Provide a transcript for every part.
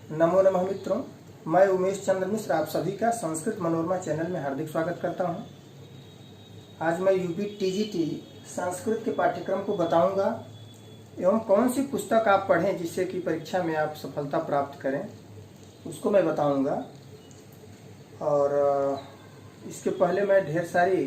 नमो नमः मित्रों, मैं उमेश चंद्र मिश्र आप सभी का संस्कृत मनोरमा चैनल में हार्दिक स्वागत करता हूं। आज मैं यूपी टीजीटी संस्कृत के पाठ्यक्रम को बताऊंगा एवं कौन सी पुस्तक आप पढ़ें जिससे कि परीक्षा में आप सफलता प्राप्त करें, उसको मैं बताऊंगा। और इसके पहले मैं ढेर सारी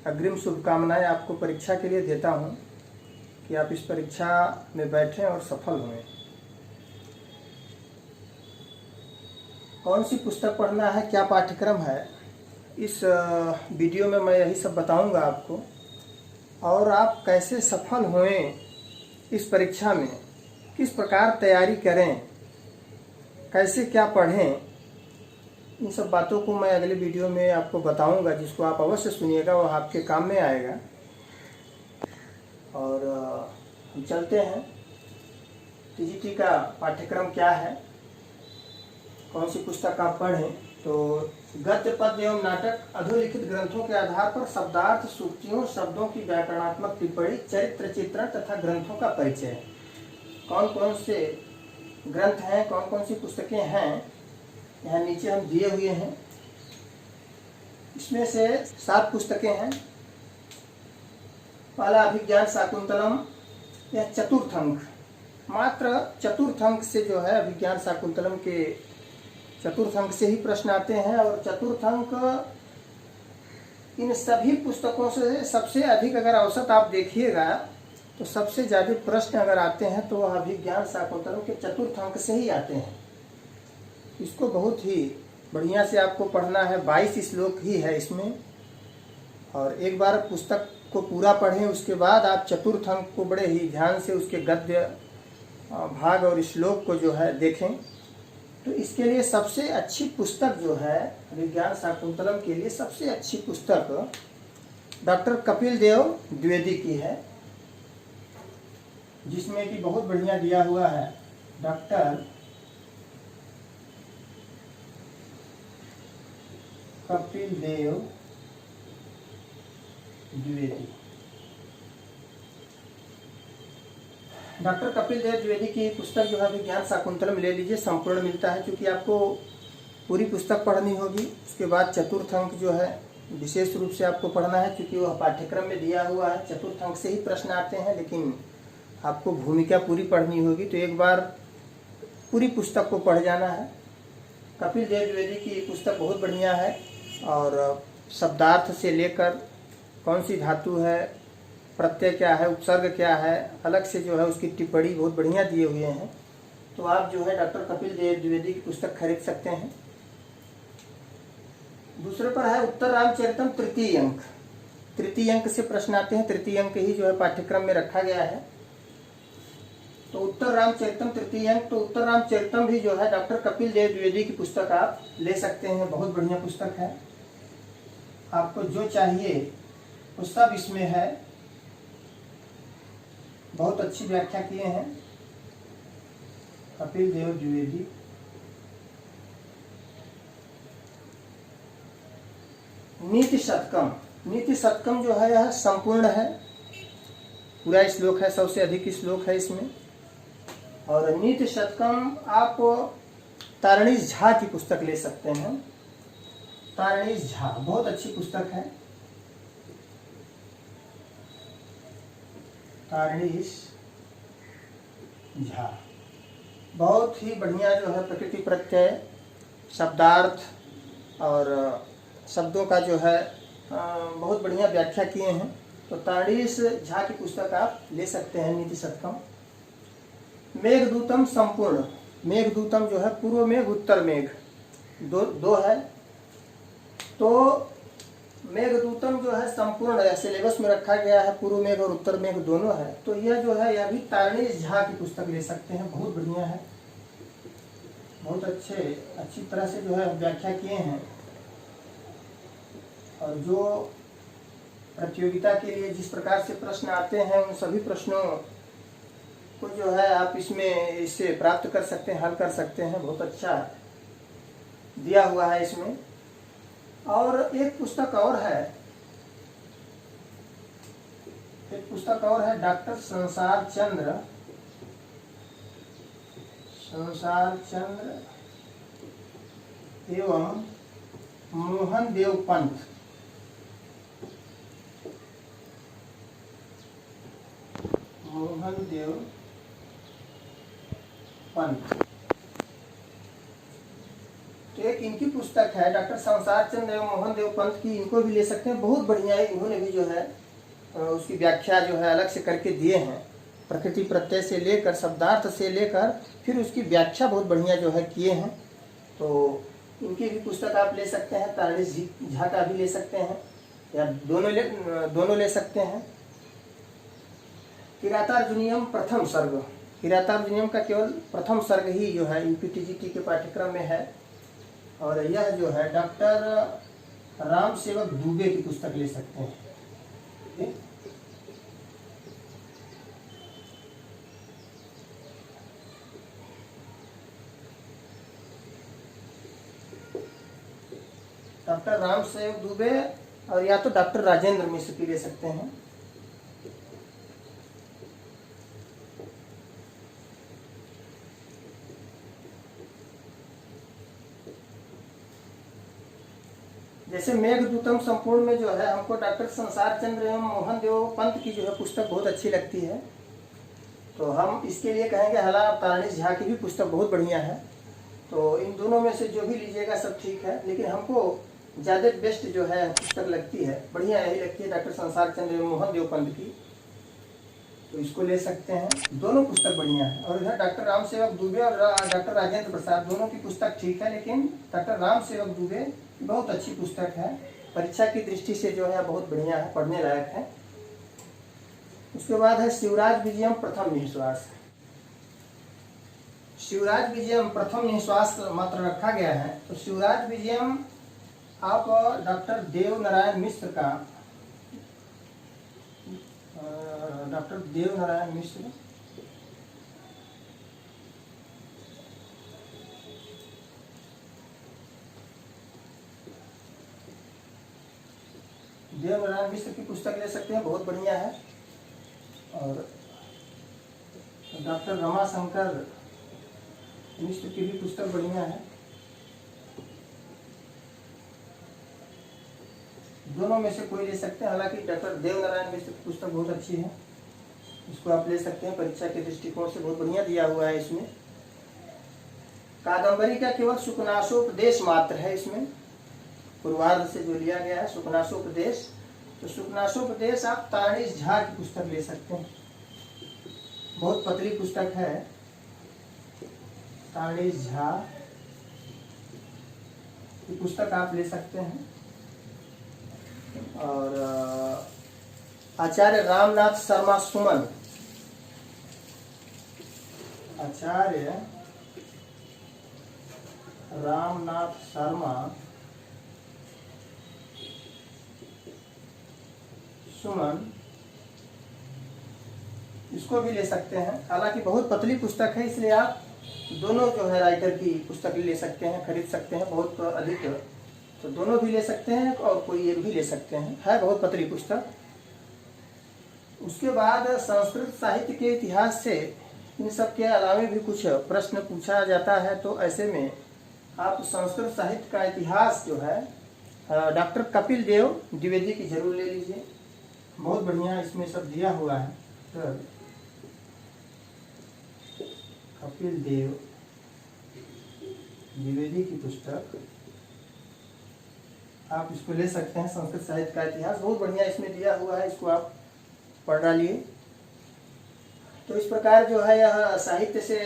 अग्रिम शुभकामनाएं आपको परीक्षा के लिए देता हूं कि आप इस परीक्षा में बैठें और सफल हों। कौन सी पुस्तक पढ़ना है, क्या पाठ्यक्रम है, इस वीडियो में मैं यही सब बताऊंगा आपको। और आप कैसे सफल होएं इस परीक्षा में, किस प्रकार तैयारी करें, कैसे क्या पढ़ें, इन सब बातों को मैं अगले वीडियो में आपको बताऊंगा, जिसको आप अवश्य सुनिएगा, वह आपके काम में आएगा। और हम चलते हैं, टीजीटी का पाठ्यक्रम क्या है, कौन सी पुस्तक आप पढ़ें। तो गद्य, पद्य एवं नाटक अधोलिखित ग्रंथों के आधार पर शब्दार्थ, सूक्तियों, शब्दों की व्याकरणात्मक टिप्पणी, चरित्र चित्रण तथा ग्रंथों का परिचय। कौन कौन से ग्रंथ हैं, कौन कौन सी पुस्तकें हैं, यहाँ नीचे हम दिए हुए हैं। इसमें से 7 पुस्तकें हैं। पहला अभिज्ञान शाकुंतलम, यह चतुर्थ अंक, मात्र चतुर्थ अंक से जो है अभिज्ञान शाकुंतलम के चतुर्थ अंक से ही प्रश्न आते हैं। और चतुर्थ अंक इन सभी पुस्तकों से सबसे अधिक, अगर औसत आप देखिएगा तो सबसे ज़्यादा प्रश्न अगर आते हैं तो वह अभिज्ञान शाकुंतलम के चतुर्थ अंक से ही आते हैं। इसको बहुत ही बढ़िया से आपको पढ़ना है। 22 श्लोक ही है इसमें, और एक बार पुस्तक को पूरा पढ़ें, उसके बाद आप चतुर्थ अंक को बड़े ही ध्यान से उसके गद्य भाग और श्लोक को जो है देखें। तो इसके लिए सबसे अच्छी पुस्तक जो है अभिज्ञान शाकुंतलम के लिए सबसे अच्छी पुस्तक डॉक्टर कपिल देव द्विवेदी की है, जिसमें कि बहुत बढ़िया दिया हुआ है डॉक्टर कपिल देव द्विवेदी। डॉक्टर कपिल देव द्विवेदी की पुस्तक जो है अभिज्ञान शाकुंतलम ले लीजिए, संपूर्ण मिलता है, क्योंकि आपको पूरी पुस्तक पढ़नी होगी। उसके बाद चतुर्थ अंक जो है विशेष रूप से आपको पढ़ना है, क्योंकि वह पाठ्यक्रम में दिया हुआ है। चतुर्थ अंक से ही प्रश्न आते हैं, लेकिन आपको भूमिका पूरी पढ़नी होगी, तो एक बार पूरी पुस्तक को पढ़ जाना है। कपिल देव द्विवेदी की पुस्तक बहुत बढ़िया है, और शब्दार्थ से लेकर कौन सी धातु है, प्रत्यय क्या है, उपसर्ग क्या है, अलग से जो है उसकी टिप्पणी बहुत बढ़िया दिए हुए हैं। तो आप जो है डॉक्टर कपिल देव द्विवेदी की पुस्तक खरीद सकते हैं। दूसरे पर है उत्तर रामचरितम तृतीय अंक। तृतीय अंक से प्रश्न आते हैं, तृतीय अंक ही जो है पाठ्यक्रम में रखा गया है। तो उत्तर रामचरितम तृतीय अंक, तो उत्तर रामचरितम भी जो है डॉक्टर कपिल देव द्विवेदी की पुस्तक आप ले सकते हैं, बहुत बढ़िया पुस्तक है। आपको जो चाहिए वो सब इसमें है, बहुत अच्छी व्याख्या किए हैं कपिल देव द्विवेदी। नीति शतकम, नीति शतकम जो है यह संपूर्ण है, पूरा श्लोक है, सबसे अधिक श्लोक है इसमें। और नीति शतकम आप तारणीश झा की पुस्तक ले सकते हैं। तारणीश झा बहुत अच्छी पुस्तक है। तारणीश झा बहुत ही बढ़िया जो है प्रकृति प्रत्यय, शब्दार्थ और शब्दों का जो है बहुत बढ़िया व्याख्या किए हैं। तो तारणीश झा की पुस्तक आप ले सकते हैं, नीति शतकम। मेघदूतम संपूर्ण, मेघदूतम जो है पूर्व मेघ उत्तर मेघ दो है, तो मेघदूतम जो है संपूर्ण सिलेबस में रखा गया है, पूर्व मेघ और उत्तर मेघ दोनों है। तो यह जो है यह भी तारणीश झा की पुस्तक ले सकते हैं, बहुत बढ़िया है, बहुत अच्छी तरह से जो है व्याख्या किए हैं। और जो प्रतियोगिता के लिए जिस प्रकार से प्रश्न आते हैं, उन सभी प्रश्नों को जो है आप इससे प्राप्त कर सकते हैं, हल कर सकते हैं, बहुत अच्छा दिया हुआ है इसमें। और एक पुस्तक और है डॉक्टर संसार चंद्र संसार चंद्र एवं मोहन देव पंत। मोहन देव पंत तो एक इनकी पुस्तक है डॉक्टर संसार चंद्र एवं मोहन देव पंत की, इनको भी ले सकते हैं, बहुत बढ़िया है। इन्होंने भी जो है उसकी व्याख्या जो है अलग से करके दिए हैं, प्रकृति प्रत्यय से लेकर शब्दार्थ से लेकर फिर उसकी व्याख्या बहुत बढ़िया जो है किए हैं। तो इनकी भी पुस्तक आप ले सकते हैं, तारणेश झा का भी ले सकते हैं या दोनों ले सकते हैं। किरातार्जुनीयम प्रथम सर्ग, किरातार्जुनीयम का केवल प्रथम सर्ग ही जो है यूपीटीजीटी के पाठ्यक्रम में है, और यह जो है डॉक्टर राम सेवक दुबे की पुस्तक ले सकते हैं। डॉक्टर राम सेवक दुबे और या तो डॉक्टर राजेंद्र मिश्र की ले सकते हैं। जैसे मेघदूतम संपूर्ण में जो है हमको डॉक्टर संसार चंद्र एवं मोहन देव पंत की जो है पुस्तक बहुत अच्छी लगती है, तो हम इसके लिए कहेंगे हला तारणेश झा की भी पुस्तक बहुत बढ़िया है। तो इन दोनों में से जो भी लीजिएगा सब ठीक है, लेकिन हमको ज़्यादा बेस्ट जो है पुस्तक लगती है, बढ़िया यही लगती है डॉक्टर संसार चंद्र एवं मोहन देव पंत की, तो इसको ले सकते हैं। दोनों पुस्तक बढ़िया है। और इधर डॉक्टर राम सेवक दुबे और डॉक्टर राजेंद्र प्रसाद दोनों की पुस्तक ठीक है, लेकिन डॉक्टर राम सेवक दुबे बहुत अच्छी पुस्तक है, परीक्षा की दृष्टि से जो है बहुत बढ़िया है, पढ़ने लायक है। उसके बाद है शिवराज विजयम प्रथम निश्वास। शिवराज विजयम प्रथम निश्वास मात्र रखा गया है, तो शिवराज विजयम आप डॉक्टर देव नारायण मिश्र का, डॉक्टर देव नारायण मिश्र देव नारायण मिश्र की पुस्तक ले सकते हैं, बहुत बढ़िया है। और डॉक्टर रमाशंकर मिश्र की भी पुस्तक बढ़िया है। दोनों में से कोई ले सकते हैं, हालांकि डॉक्टर देव नारायण मिश्र की पुस्तक बहुत अच्छी है, इसको आप ले सकते हैं, परीक्षा के दृष्टिकोण से बहुत बढ़िया दिया हुआ है। इसमें कादम्बरी का केवल सुकनासोपदेश मात्र है, इसमें पूर्वार्ध से जो लिया गया है सुकनासोपदेश, तो सुकनासोपदेश आप तारणेश झा की पुस्तक ले सकते हैं, बहुत पतली पुस्तक है, तारणेश झा की पुस्तक आप ले सकते हैं। और आचार्य रामनाथ शर्मा सुमन, आचार्य रामनाथ शर्मा सुमन, इसको भी ले सकते हैं, हालांकि बहुत पतली पुस्तक है, इसलिए आप दोनों जो है राइटर की पुस्तक ले सकते हैं, खरीद सकते हैं, बहुत अधिक, तो दोनों भी ले सकते हैं और कोई एक भी ले सकते हैं, है बहुत पतली पुस्तक। उसके बाद संस्कृत साहित्य के इतिहास से इन सब के अलावा भी कुछ प्रश्न पूछा जाता है, तो ऐसे में आप संस्कृत साहित्य का इतिहास जो है डॉक्टर कपिल देव द्विवेदी की जरूर ले लीजिए, बहुत बढ़िया इसमें सब दिया हुआ है। तो कपिल देव द्विवेदी की पुस्तक आप इसको ले सकते हैं, संस्कृत साहित्य का इतिहास बहुत बढ़िया इसमें दिया हुआ है, इसको आप पढ़ डालिए। तो इस प्रकार जो है यह साहित्य से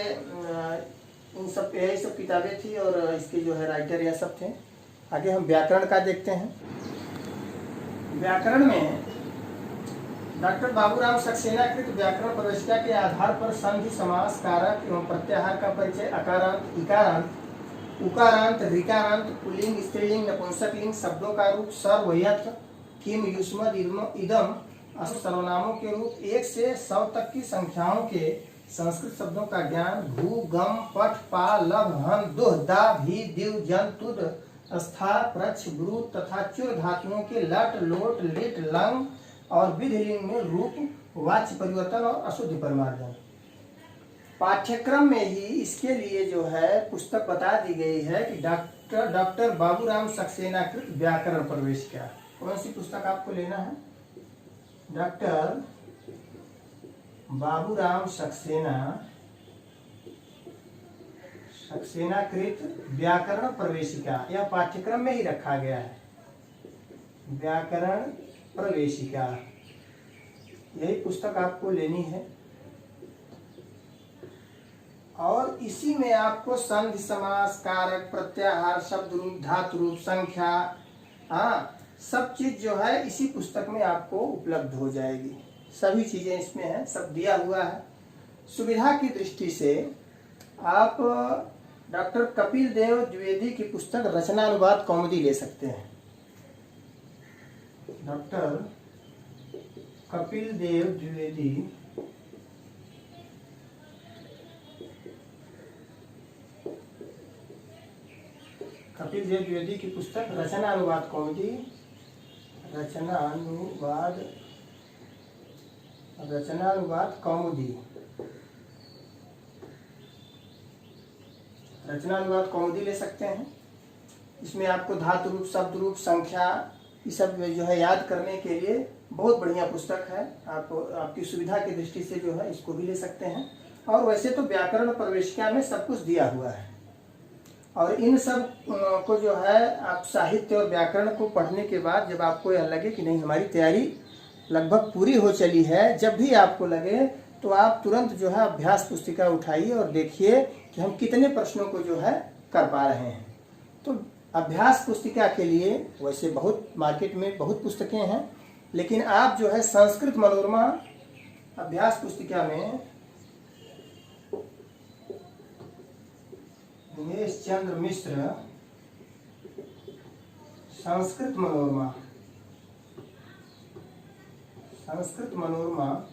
इन सब यही सब किताबें थी और इसके जो है राइटर यह सब थे। आगे हम व्याकरण का देखते हैं। व्याकरण में डॉक्टर बाबूराम सक्सेना कृत व्याकरण प्रवेशिका के आधार पर संधि, समास, कारक एवं प्रत्याहार का परिचय अकारांत, इकारांत, उकारांत, ऋकारांत, पुल्लिंग, स्त्रीलिंग, नपुंसकलिंग, शब्दों का रूप, सर्व, यथ, किम, युष्मद्, इदम, सर्वनामों के रूप 1 से 100 तक की संख्याओं के संस्कृत शब्दों का ज्ञान, भू, गम, पठ, पा, लभ, हन, दुह, दा, भी, दिव, जन, तुद, स्था, प्रच्छ, ब्रूत तथा चुर धातुओं के लट, लोट, लिट, लंग और विधिलिंग में रूप, वाच्य परिवर्तन और अशुद्धि परिमार्जन। पाठ्यक्रम में ही इसके लिए जो है पुस्तक बता दी गई है कि डॉक्टर बाबूराम सक्सेना कृत व्याकरण प्रवेशिका। कौन सी पुस्तक आपको लेना है? डॉक्टर बाबूराम सक्सेना कृत व्याकरण प्रवेशिका। यह पाठ्यक्रम में ही रखा गया है, व्याकरण प्रवेशिका। यही पुस्तक आपको लेनी है और इसी में आपको संधि, समास, कारक, प्रत्याहार, शब्द रूप, धातु रूप, संख्या, हाँ सब चीज जो है इसी पुस्तक में आपको उपलब्ध हो जाएगी। सभी चीजें इसमें है, सब दिया हुआ है। सुविधा की दृष्टि से आप डॉक्टर कपिल देव द्विवेदी की पुस्तक रचनानुवाद कौमुदी ले सकते हैं। डॉक्टर कपिल देव द्विवेदी की पुस्तक रचनानुवाद कौमुदी, रचनानुवाद कौमुदी ले सकते हैं। इसमें आपको धातु रूप, शब्द रूप, संख्या ये सब जो है याद करने के लिए बहुत बढ़िया पुस्तक है। आप आपकी सुविधा की दृष्टि से जो है इसको भी ले सकते हैं। और वैसे तो व्याकरण प्रवेशिका में सब कुछ दिया हुआ है और इन सब को जो है आप साहित्य और व्याकरण को पढ़ने के बाद जब आपको यह लगे कि नहीं हमारी तैयारी लगभग पूरी हो चली है, जब भी आपको लगे तो आप तुरंत जो है अभ्यास पुस्तिका उठाइए और देखिए कि हम कितने प्रश्नों को जो है कर पा रहे हैं। तो अभ्यास पुस्तिका के लिए वैसे बहुत मार्केट में बहुत पुस्तकें हैं, लेकिन आप जो है संस्कृत मनोरमा अभ्यास पुस्तिका में दिनेश चंद्र मिश्र संस्कृत मनोरमा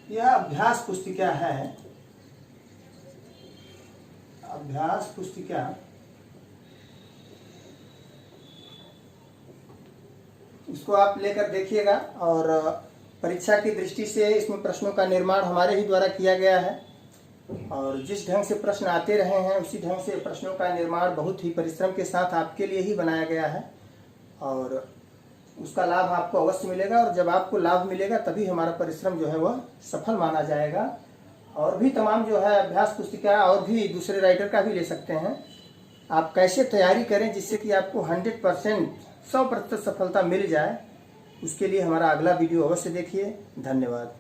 यह अभ्यास पुस्तिका है। अभ्यास पुस्तिका इसको आप लेकर देखिएगा और परीक्षा की दृष्टि से इसमें प्रश्नों का निर्माण हमारे ही द्वारा किया गया है और जिस ढंग से प्रश्न आते रहे हैं उसी ढंग से प्रश्नों का निर्माण बहुत ही परिश्रम के साथ आपके लिए ही बनाया गया है और उसका लाभ आपको अवश्य मिलेगा। और जब आपको लाभ मिलेगा तभी हमारा परिश्रम जो है वह सफल माना जाएगा। और भी तमाम जो है अभ्यास पुस्तिका और भी दूसरे राइटर का भी ले सकते हैं। आप कैसे तैयारी करें जिससे कि आपको 100% सफलता मिल जाए, उसके लिए हमारा अगला वीडियो अवश्य देखिए। धन्यवाद।